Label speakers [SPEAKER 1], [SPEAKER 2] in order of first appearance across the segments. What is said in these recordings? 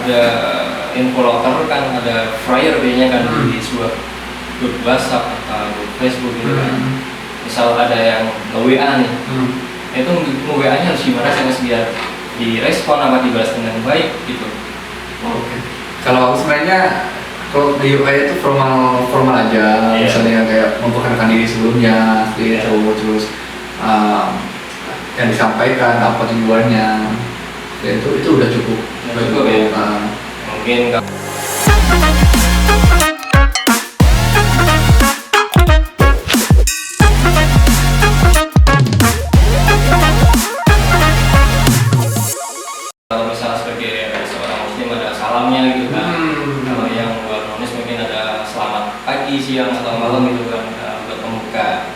[SPEAKER 1] ada info locker kan, ada flyer biasanya kan di sebuah grup WhatsApp atau grup Facebook gitu kan. Misal ada yang nge-WA nih, itu nge-WA-nya harus gimana sih mas biar direspon apa dibalas dengan baik gitu.
[SPEAKER 2] Oke. Kalau sebenarnya kalau di UI itu formal aja, misalnya kayak memperkenalkan diri sebelumnya, terus yang disampaikan apa tujuannya, ya itu udah cukup.
[SPEAKER 1] Cukup ya. Mungkin kalau misalnya sebagai seorang muslim ada salamnya gitu kan. Kalau yang buat nonis mungkin ada selamat pagi, siang atau malam gitu kan, buat pembuka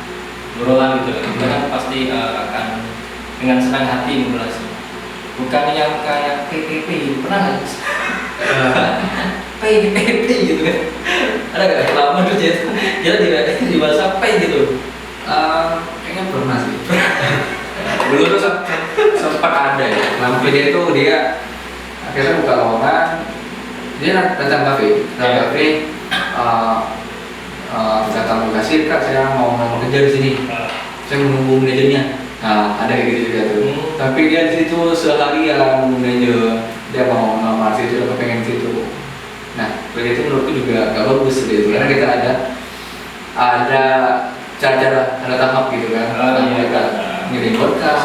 [SPEAKER 1] obrolan gitu. Kita kan pasti akan dengan senang hati membalas. Bukan yang kayak PPP, pernah nggak? PPP gitu kan? Ada nggak? Lama tuh kita di WhatsApp gitu.
[SPEAKER 2] Kayaknya pernah sih. Dulu tuh sempat ada ya. Lampu dia akhirnya buka lowongan, dia datang kafe, datang lokasi, Kak saya mau kerja di sini, saya menunggu manajernya. Nah, ada kayak gitu juga tuh. Tapi dia di situ seharian menunggu manajer, dia mau ngelamar situ, dia pengen situ. Nah, kayak itu menurutku juga gak bagus gitu, karena kita ada cara-cara, ada tahap gitu kan. Mereka ngirim berkas,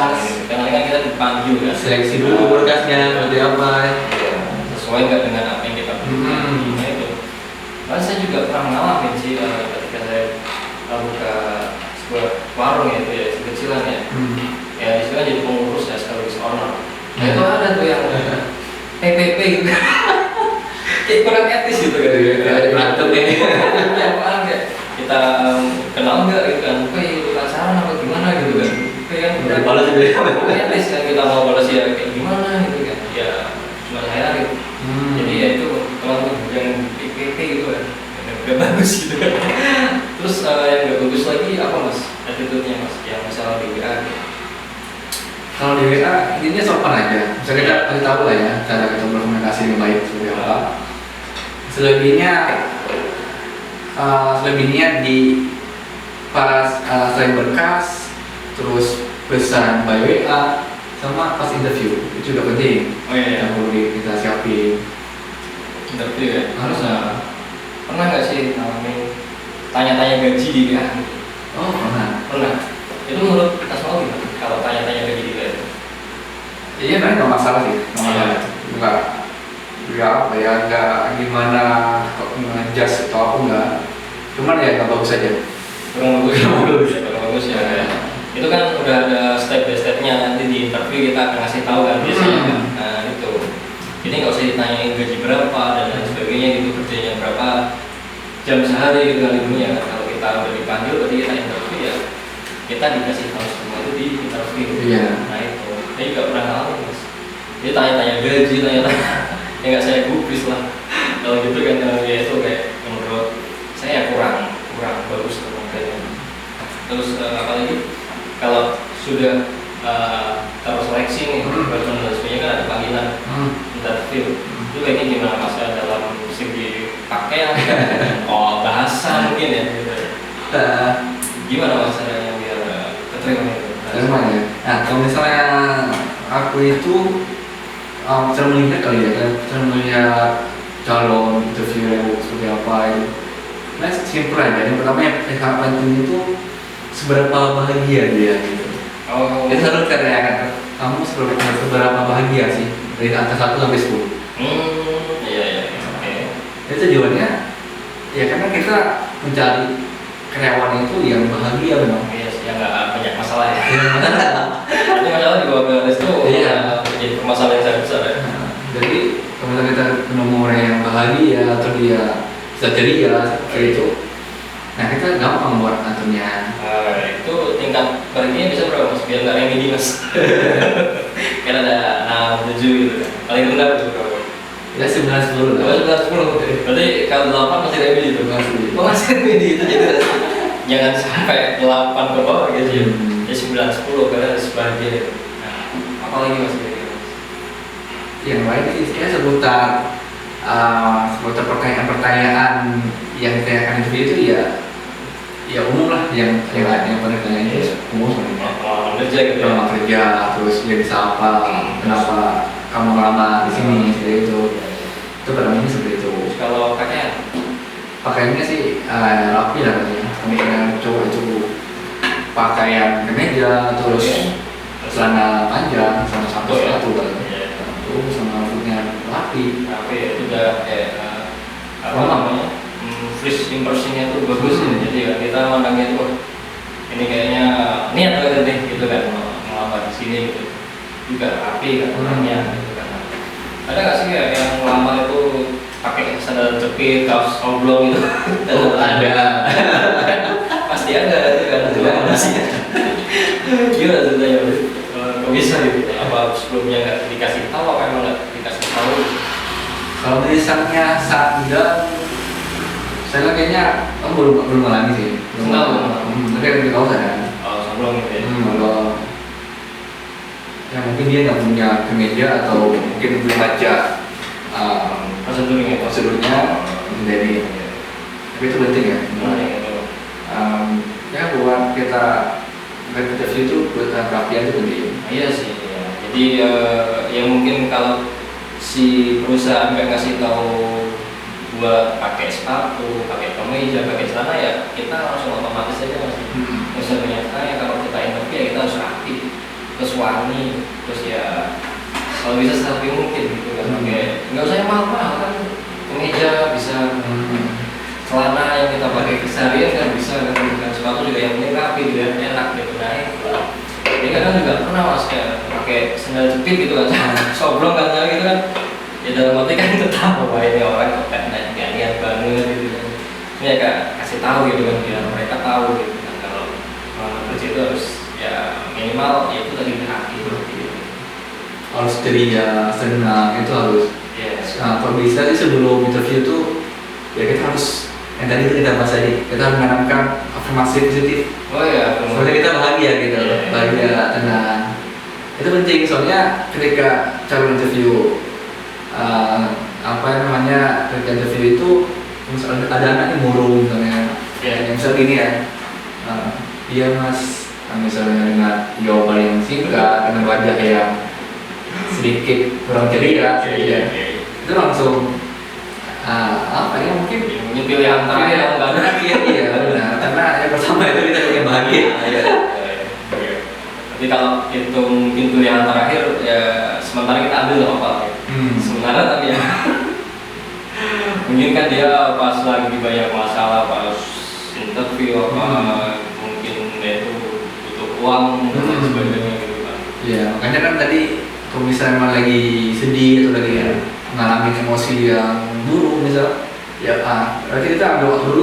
[SPEAKER 1] karena kan kita dipanggil kan,
[SPEAKER 2] seleksi dulu berkasnya seperti apa,
[SPEAKER 1] sesuai nggak dengan apa yang kita butuhkan. Nah itu, karena saya juga pernah mengalami sih ketika saya buka sebuah warung ya, itu ya kecilan ya, ya istilahnya jadi pengurus ya sekaligus owner. Nah itu ada tuh yang PPP gitu, kayak kurang etis gitu kan,
[SPEAKER 2] kayak berantem ya.
[SPEAKER 1] Ya apaan ya, kita kenal nggak gitu kan, bukan saran apa gimana gitu kan. Kan udah balas juga ya, etis kan kita mau balas ya kayak gimana gitu kan, ya cuma saya gitu. Jadi ya itu teman-teman yang PPP gitu kan, gak bagus gitu kan. Terus yang gak bagus lagi apa mas, attitude-nya mas, yang misalnya di WA gitu.
[SPEAKER 2] Kalau di WA intinya sopan aja, bisa kita kasih tahu lah ya cara kita berkomunikasi dengan baik seperti apa. Selebihnya di pas selain berkas, terus pesan by WA, sama pas interview itu juga penting. Yang perlu kita siapin.
[SPEAKER 1] Interview ya, harus pernah nggak sih ngalamin tanya-tanya gaji di WA?
[SPEAKER 2] Oh pernah.
[SPEAKER 1] Itu menurut Asmaul gimana? Kalau tanya-tanya gaji di WA itu?
[SPEAKER 2] Iya, sebenarnya nggak masalah sih, nggak gimana kok ngejudge atau apa enggak. Cuman ya nggak bagus aja.
[SPEAKER 1] Kurang bagus ya. Itu kan udah ada step by stepnya, nanti di interview kita akan ngasih tahu kan biasanya kan. Nah itu, jadi nggak usah ditanyain gaji berapa dan lain sebagainya gitu, kerjanya berapa jam sehari gitu kali dunia kan. Kalau kita udah dipanggil berarti kita interview ya, kita dikasih tahu semua itu di interview. Nah itu, saya juga pernah ngalamin mas. Jadi tanya-tanya gaji, tanya-tanya ya nggak saya gubris lah. Kalau gitu kan ya itu kayak menurut saya kurang bagus kayaknya. Terus apalagi kalau sudah terseleksi nih, dan sebagainya kan ada panggilan interview. Itu kayaknya gimana mas dalam segi pakaian, bahasa mungkin ya gitu. Gimana mas caranya biar keterima itu?
[SPEAKER 2] Terima ya. Nah kalau misalnya aku itu cara melihat kali ya, cara melihat calon interview seperti apa itu. Nah simpel aja. Yang pertama yang penting itu seberapa bahagia dia gitu. Itu harus karena kamu seberapa bahagia sih dari angka 1 sampai 10.
[SPEAKER 1] Iya. Oke.
[SPEAKER 2] Itu tujuannya ya karena kita mencari karyawan itu yang bahagia memang.
[SPEAKER 1] Yes, yang nggak banyak masalah ya. Itu masalah di bawah itu menjadi permasalahan yang sangat besar ya.
[SPEAKER 2] Jadi kalau kita menemu orang yang bahagia atau dia bisa ceria kayak itu, nah kita gampang buat aturnya.
[SPEAKER 1] Itu tingkat bahagianya bisa berapa mas? Biar nggak remedi mas. Kan ada 6, 7 gitu kan. Paling rendah itu berapa?
[SPEAKER 2] Ya 9, 10 lah.
[SPEAKER 1] 9, 10. Berarti kalau 8 masih remedi itu? Masih remedi itu jadi jangan sampai 8 ke bawah gitu ya. Ya 9, 10 karena harus bahagia. Nah, apalagi mas?
[SPEAKER 2] yang lain sih ya seputar pertanyaan yang ditanyakan interview itu ya umum lah, yang pernah ditanya itu umum sebenarnya.
[SPEAKER 1] Pengalaman kerja gitu ya.
[SPEAKER 2] Pengalaman kerja, terus dia bisa apa, kenapa kamu lama di sini, seperti itu. Itu pada umumnya seperti itu.
[SPEAKER 1] Terus kalau pakaian
[SPEAKER 2] Pakaiannya sih rapi lah katanya. Kemudian cowok itu pakaian kemeja, terus celana panjang, sama satu sepatu kan. Terus sama rambutnya rapi.
[SPEAKER 1] tapi itu udah kayak apa namanya first impressionnya tuh bagus ya. Jadi ya kita mandangnya tuh ini kayaknya niat banget deh gitu kan melamar di sini gitu, juga rapi kan orangnya gitu kan. Ada nggak sih kayak yang melamar itu pakai sandal jepit, kaos oblong gitu?
[SPEAKER 2] Ada.
[SPEAKER 1] Pasti ada itu kan sih. Gimana ceritanya? Kok bisa gitu? Apa sebelumnya nggak dikasih tahu, apa emang nggak dikasih tahu?
[SPEAKER 2] Kalau misalnya sandal, saya kayaknya belum alami sih. Tapi yang di kaos ada.
[SPEAKER 1] Oh, sebelum gitu ya.
[SPEAKER 2] Kalau ya mungkin dia nggak punya kemeja atau mungkin belum baca prosedurnya dari. Tapi itu penting ya. Ya buat kita interview itu buat kerapian itu penting.
[SPEAKER 1] Iya sih. Ya. Jadi ya mungkin kalau si perusahaan nggak ngasih tahu buat pakai sepatu, pakai kemeja, pakai celana, ya kita langsung otomatis aja masih bisa menyatakan kalau kita interview ya kita harus rapi, terus wangi, terus ya kalau bisa serapi mungkin gitu kan. Nggak usah yang mahal-mahal kan, kemeja bisa, celana yang kita pakai keseharian kan bisa kan, sepatu juga yang penting rapi, juga enak gitu naik. Jadi kadang juga pernah mas kayak pakai sandal jepit gitu kan, soblong kan gitu kan. Ya dalam arti kan kita tahu bahwa ini orang kok nggak niat banget gitu kan. Ini ya kak kasih tahu gitu kan, biar mereka tahu gitu kan kalau kerja itu harus ya minimal ya itu tadi rapi gitu.
[SPEAKER 2] Harus ceria, senang, itu harus.
[SPEAKER 1] Yes.
[SPEAKER 2] Nah, kalau bisa sih sebelum interview itu ya kita harus yang tadi kita bahas tadi, kita harus menanamkan afirmasi positif.
[SPEAKER 1] Oh ya.
[SPEAKER 2] Soalnya kita bahagia gitu, bahagia, tenang. Itu penting soalnya ketika calon interview ketika interview itu misalnya ada anak yang murung misalnya, yang misalnya gini ya, iya mas, misalnya dengan jawaban yang singkat, dengan wajah yang sedikit kurang ceria, itu langsung mungkin
[SPEAKER 1] pilihan terakhir nggak ada.
[SPEAKER 2] Iya benar, karena yang pertama itu kita yang bahagia.
[SPEAKER 1] Tapi kalau itu mungkin pilihan terakhir ya sementara kita ambil nggak apa-apa. Sementara tapi ya mungkin kan dia pas lagi banyak masalah pas interview mungkin dia itu butuh uang dan sebagainya gitu kan.
[SPEAKER 2] Iya, makanya kan tadi kalau misalnya emang lagi sedih atau lagi mengalami emosi yang buruk misal, ya berarti kita ambil waktu dulu